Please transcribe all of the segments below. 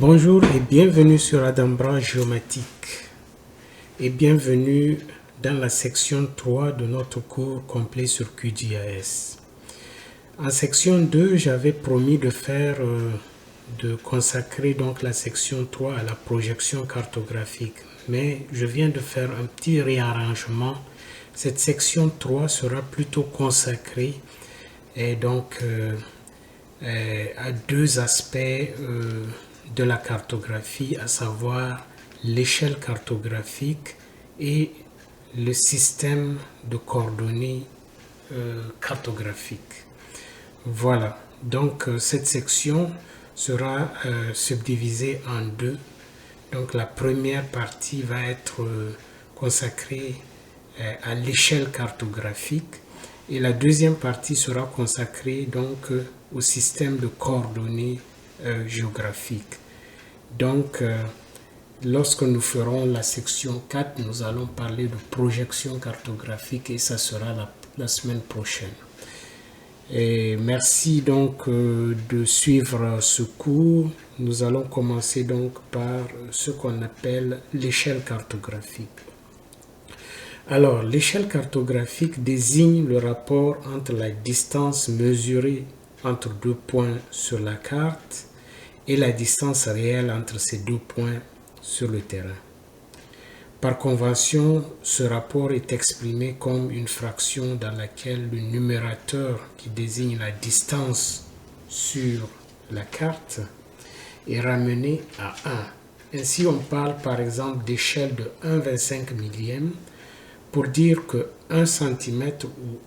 Bonjour et bienvenue sur Adambra Géomatique et bienvenue dans la section 3 de notre cours complet sur QGIS. En section 2, j'avais promis de consacrer donc la section 3 à la projection cartographique, mais je viens de faire un petit réarrangement. Cette section 3 sera plutôt consacrée et donc à deux aspects de la cartographie, à savoir l'échelle cartographique et le système de coordonnées cartographiques. Voilà, donc cette section sera subdivisée en deux. Donc la première partie va être consacrée à l'échelle cartographique et la deuxième partie sera consacrée donc au système de coordonnées géographiques. Donc, lorsque nous ferons la section 4, nous allons parler de projection cartographique et ça sera la semaine prochaine. Et merci donc de suivre ce cours. Nous allons commencer donc par ce qu'on appelle l'échelle cartographique. Alors, l'échelle cartographique désigne le rapport entre la distance mesurée entre deux points sur la carte et la distance réelle entre ces deux points sur le terrain. Par convention, ce rapport est exprimé comme une fraction dans laquelle le numérateur qui désigne la distance sur la carte est ramené à 1. Ainsi, on parle par exemple d'échelle de 1/25 millième pour dire que 1 cm ou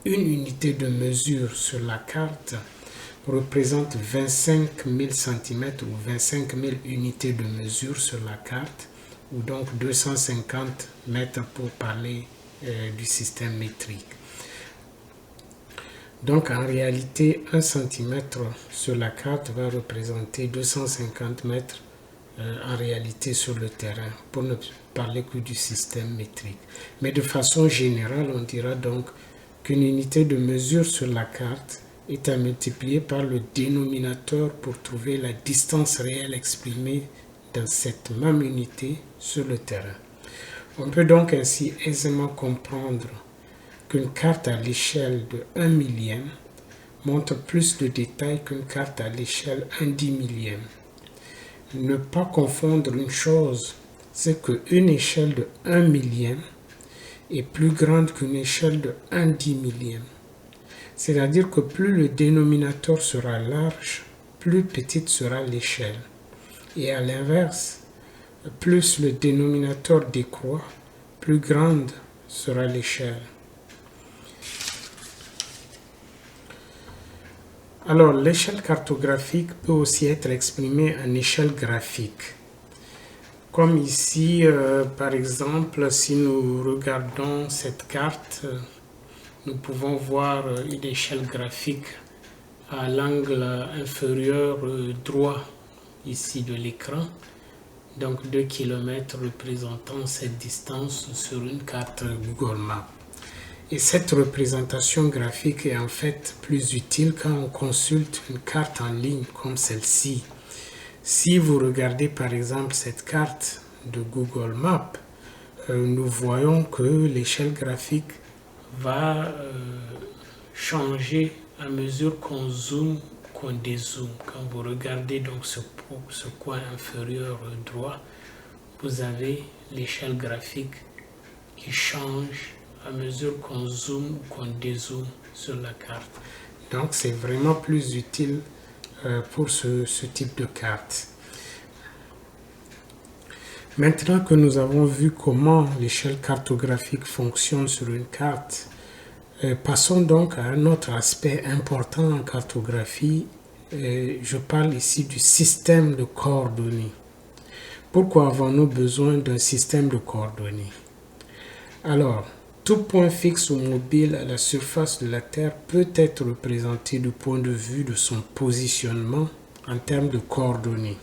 une unité de mesure sur la carte représente 25 000 cm ou 25 000 unités de mesure sur la carte, ou donc 250 mètres pour parler du système métrique. Donc en réalité, 1 cm sur la carte va représenter 250 mètres en réalité sur le terrain, pour ne parler que du système métrique. Mais de façon générale, on dira donc qu'une unité de mesure sur la carte est à multiplier par le dénominateur pour trouver la distance réelle exprimée dans cette même unité sur le terrain. On peut donc ainsi aisément comprendre qu'une carte à l'échelle de 1 millième montre plus de détails qu'une carte à l'échelle 1/10 millième. Ne pas confondre une chose, c'est qu'une échelle de 1 millième est plus grande qu'une échelle de 1/10 millième. C'est-à-dire que plus le dénominateur sera large, plus petite sera l'échelle. Et à l'inverse, plus le dénominateur décroît, plus grande sera l'échelle. Alors, l'échelle cartographique peut aussi être exprimée en échelle graphique. Comme ici, par exemple, si nous regardons cette carte, nous pouvons voir une échelle graphique à l'angle inférieur droit ici de l'écran. Donc 2 km représentant cette distance sur une carte Google Maps. Et cette représentation graphique est en fait plus utile quand on consulte une carte en ligne comme celle-ci. Si vous regardez par exemple cette carte de Google Maps, nous voyons que l'échelle graphique va changer à mesure qu'on zoome, qu'on dézoome. Quand vous regardez donc ce coin inférieur droit, vous avez l'échelle graphique qui change à mesure qu'on zoome ou qu'on dézoome sur la carte. Donc c'est vraiment plus utile pour ce type de carte. Maintenant que nous avons vu comment l'échelle cartographique fonctionne sur une carte, passons donc à un autre aspect important en cartographie. Je parle ici du système de coordonnées. Pourquoi avons-nous besoin d'un système de coordonnées? Alors, tout point fixe ou mobile à la surface de la Terre peut être représenté du point de vue de son positionnement en termes de coordonnées.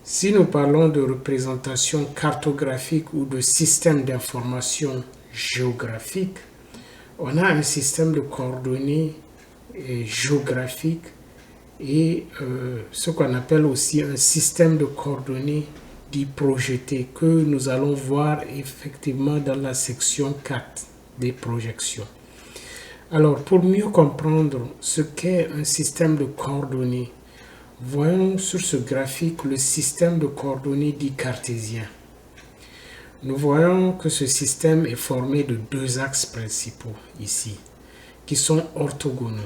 Si nous parlons de représentation cartographique ou de système d'information géographique, on a un système de coordonnées géographiques et ce qu'on appelle aussi un système de coordonnées dit projeté que nous allons voir effectivement dans la section 4 des projections. Alors, pour mieux comprendre ce qu'est un système de coordonnées, voyons sur ce graphique le système de coordonnées dit cartésien. Nous voyons que ce système est formé de deux axes principaux ici, qui sont orthogonaux.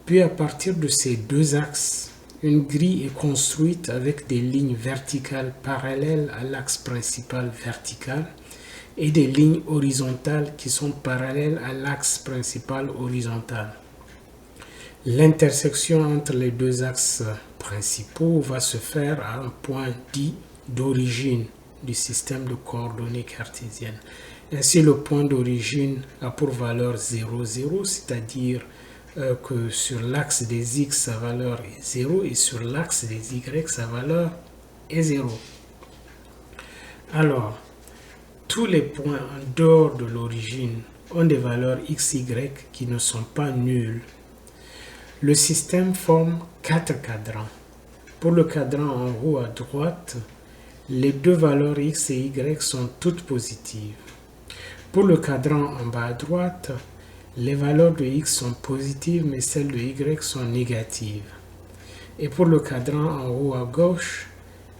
Puis à partir de ces deux axes, une grille est construite avec des lignes verticales parallèles à l'axe principal vertical et des lignes horizontales qui sont parallèles à l'axe principal horizontal. L'intersection entre les deux axes principaux va se faire à un point dit d'origine du système de coordonnées cartésiennes. Ainsi, le point d'origine a pour valeur 0, 0, c'est-à-dire que sur l'axe des x, sa valeur est 0 et sur l'axe des y, sa valeur est 0. Alors, tous les points en dehors de l'origine ont des valeurs x, y qui ne sont pas nulles. Le système forme 4 cadrans. Pour le cadran en haut à droite, les deux valeurs x et y sont toutes positives. Pour le cadran en bas à droite, les valeurs de x sont positives mais celles de y sont négatives. Et pour le cadran en haut à gauche,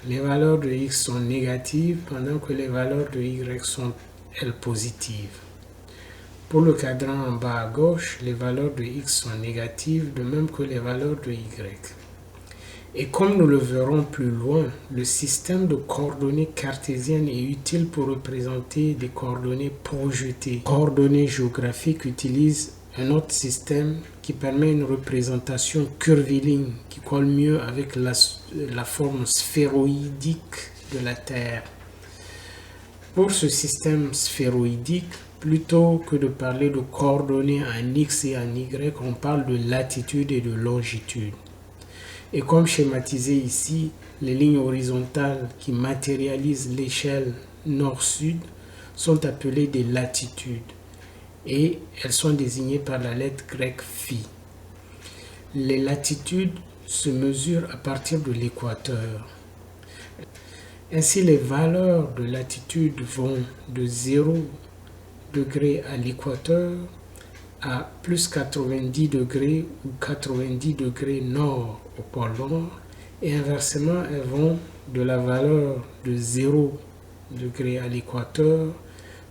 les valeurs de x sont négatives pendant que les valeurs de y sont, elles, positives. Pour le cadran en bas à gauche, les valeurs de x sont négatives, de même que les valeurs de y. Et comme nous le verrons plus loin, le système de coordonnées cartésiennes est utile pour représenter des coordonnées projetées. Les coordonnées géographiques utilisent un autre système qui permet une représentation curviligne qui colle mieux avec la forme sphéroïdique de la Terre. Pour ce système sphéroïdique, plutôt que de parler de coordonnées en x et en y, on parle de latitude et de longitude. Et comme schématisé ici, les lignes horizontales qui matérialisent l'échelle nord-sud sont appelées des latitudes et elles sont désignées par la lettre grecque phi. Les latitudes se mesurent à partir de l'équateur. Ainsi, les valeurs de latitude vont de 0 degrés à l'équateur à plus 90 degrés ou 90 degrés nord au pôle nord et inversement elles vont de la valeur de 0 degré à l'équateur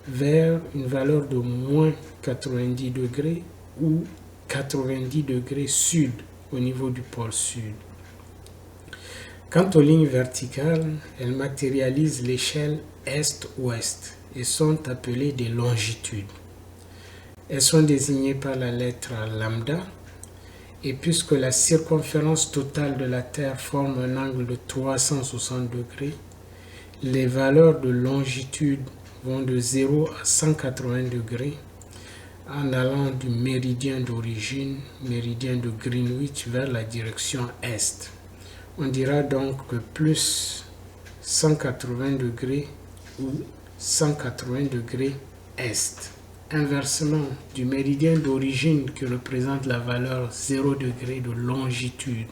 vers une valeur de moins 90 degrés ou 90 degrés sud au niveau du pôle sud. Quant aux lignes verticales, elles matérialisent l'échelle est-ouest et sont appelées des longitudes. Elles sont désignées par la lettre lambda et puisque la circonférence totale de la Terre forme un angle de 360 degrés, les valeurs de longitude vont de 0 à 180 degrés en allant du méridien d'origine, méridien de Greenwich, vers la direction est. On dira donc que plus 180 degrés ou 180 degrés est. Inversement, du méridien d'origine qui représente la valeur 0 degré de longitude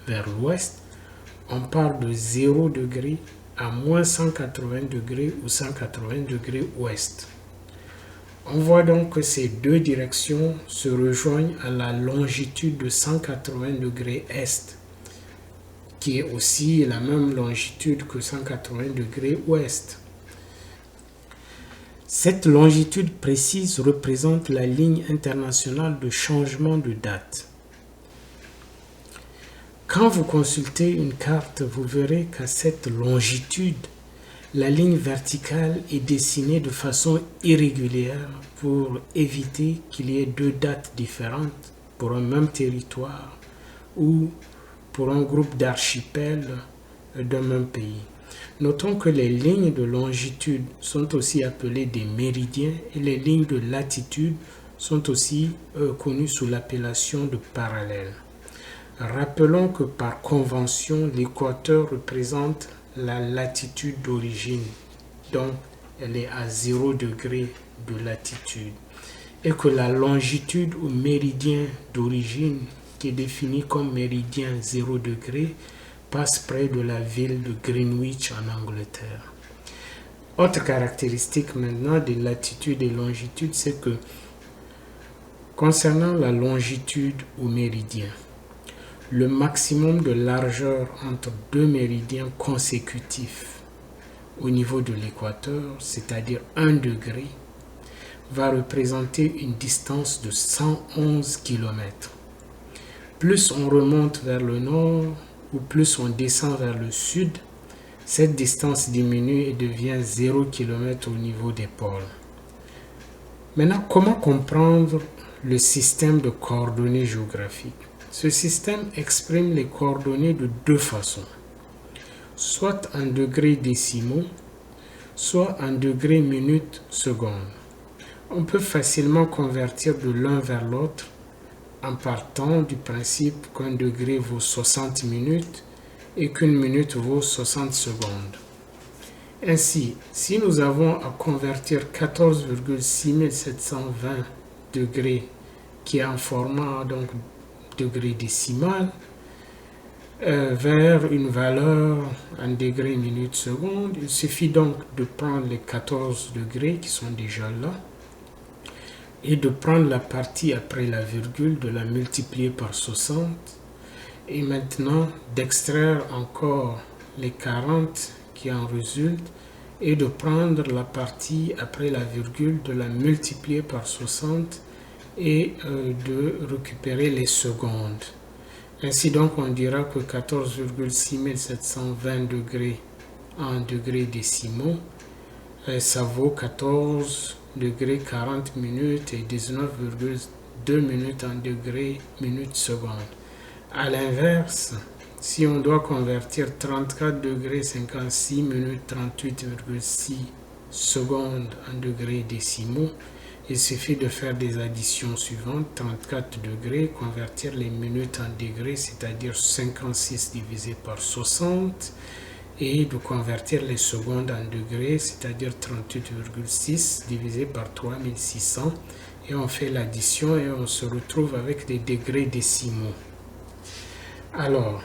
vers l'ouest, on part de 0 degré à moins 180 degrés ou 180 degrés ouest. On voit donc que ces deux directions se rejoignent à la longitude de 180 degrés est, qui est aussi la même longitude que 180 degrés ouest. Cette longitude précise représente la ligne internationale de changement de date. Quand vous consultez une carte, vous verrez qu'à cette longitude, la ligne verticale est dessinée de façon irrégulière pour éviter qu'il y ait deux dates différentes pour un même territoire ou pour un groupe d'archipels d'un même pays. Notons que les lignes de longitude sont aussi appelées des méridiens et les lignes de latitude sont aussi connues sous l'appellation de parallèles. Rappelons que par convention, l'équateur représente la latitude d'origine, donc elle est à 0 degré de latitude, et que la longitude ou méridien d'origine, qui est défini comme méridien 0 degré, passe près de la ville de Greenwich en Angleterre. Autre caractéristique maintenant de latitude et longitude, c'est que concernant la longitude ou méridien, le maximum de largeur entre deux méridiens consécutifs au niveau de l'équateur, c'est-à-dire 1 degré, va représenter une distance de 111 km. Plus on remonte vers le nord ou plus on descend vers le sud, cette distance diminue et devient 0 km au niveau des pôles. Maintenant, comment comprendre le système de coordonnées géographiques? Ce système exprime les coordonnées de deux façons, soit en degrés décimaux, soit en degrés minutes secondes. On peut facilement convertir de l'un vers l'autre en partant du principe qu'un degré vaut 60 minutes et qu'une minute vaut 60 secondes. Ainsi, si nous avons à convertir 14,6720 degrés, qui est en format donc degré décimal, vers une valeur en degrés minutes secondes, il suffit donc de prendre les 14 degrés qui sont déjà là et de prendre la partie après la virgule, de la multiplier par 60 et maintenant d'extraire encore les 40 qui en résultent et de prendre la partie après la virgule, de la multiplier par 60 et de récupérer les secondes. Ainsi donc on dira que 14,6720 degrés en degrés décimaux, ça vaut 14 degrés 40 minutes et 19,2 minutes en degrés minutes secondes. À l'inverse, si on doit convertir 34 degrés 56 minutes 38,6 secondes en degrés décimaux, il suffit de faire des additions suivantes. 34 degrés, convertir les minutes en degrés, c'est-à-dire 56 divisé par 60, et de convertir les secondes en degrés, c'est-à-dire 38,6 divisé par 3600, et on fait l'addition et on se retrouve avec des degrés décimaux. Alors,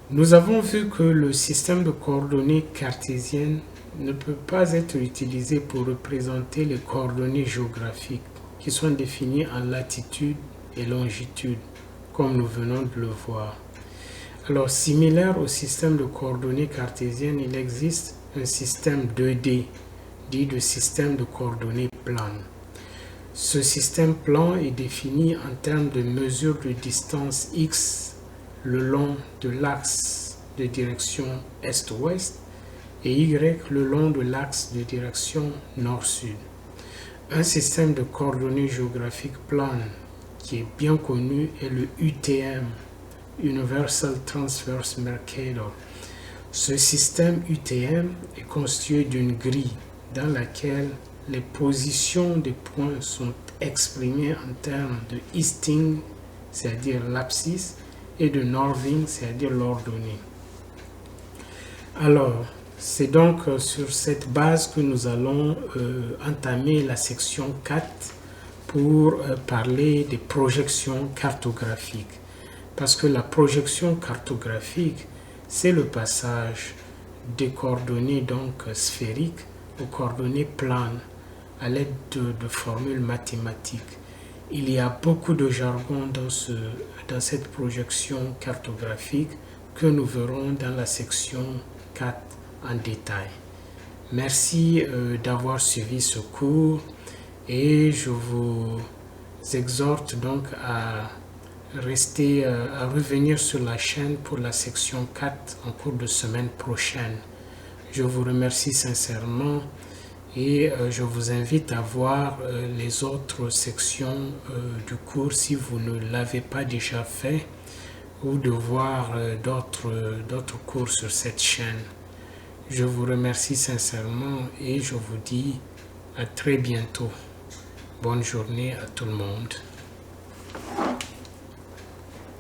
nous avons vu que le système de coordonnées cartésiennes ne peut pas être utilisé pour représenter les coordonnées géographiques qui sont définies en latitude et longitude, comme nous venons de le voir. Alors, similaire au système de coordonnées cartésiennes, il existe un système 2D, dit le système de coordonnées planes. Ce système plan est défini en termes de mesure de distance x le long de l'axe de direction est-ouest et y le long de l'axe de direction nord-sud. Un système de coordonnées géographiques planes qui est bien connu est le UTM, Universal Transverse Mercator. Ce système UTM est constitué d'une grille dans laquelle les positions des points sont exprimées en termes de easting, c'est-à-dire l'abscisse, et de northing, c'est-à-dire l'ordonnée. Alors, c'est donc sur cette base que nous allons entamer la section 4 pour parler des projections cartographiques. Parce que la projection cartographique, c'est le passage des coordonnées donc sphériques aux coordonnées planes à l'aide de formules mathématiques. Il y a beaucoup de jargon dans cette projection cartographique que nous verrons dans la section 4 en détail. Merci d'avoir suivi ce cours et je vous exhorte donc à revenir sur la chaîne pour la section 4 en cours de semaine prochaine. Je vous remercie sincèrement et je vous invite à voir les autres sections du cours si vous ne l'avez pas déjà fait ou de voir d'autres cours sur cette chaîne. Je vous remercie sincèrement et je vous dis à très bientôt. Bonne journée à tout le monde.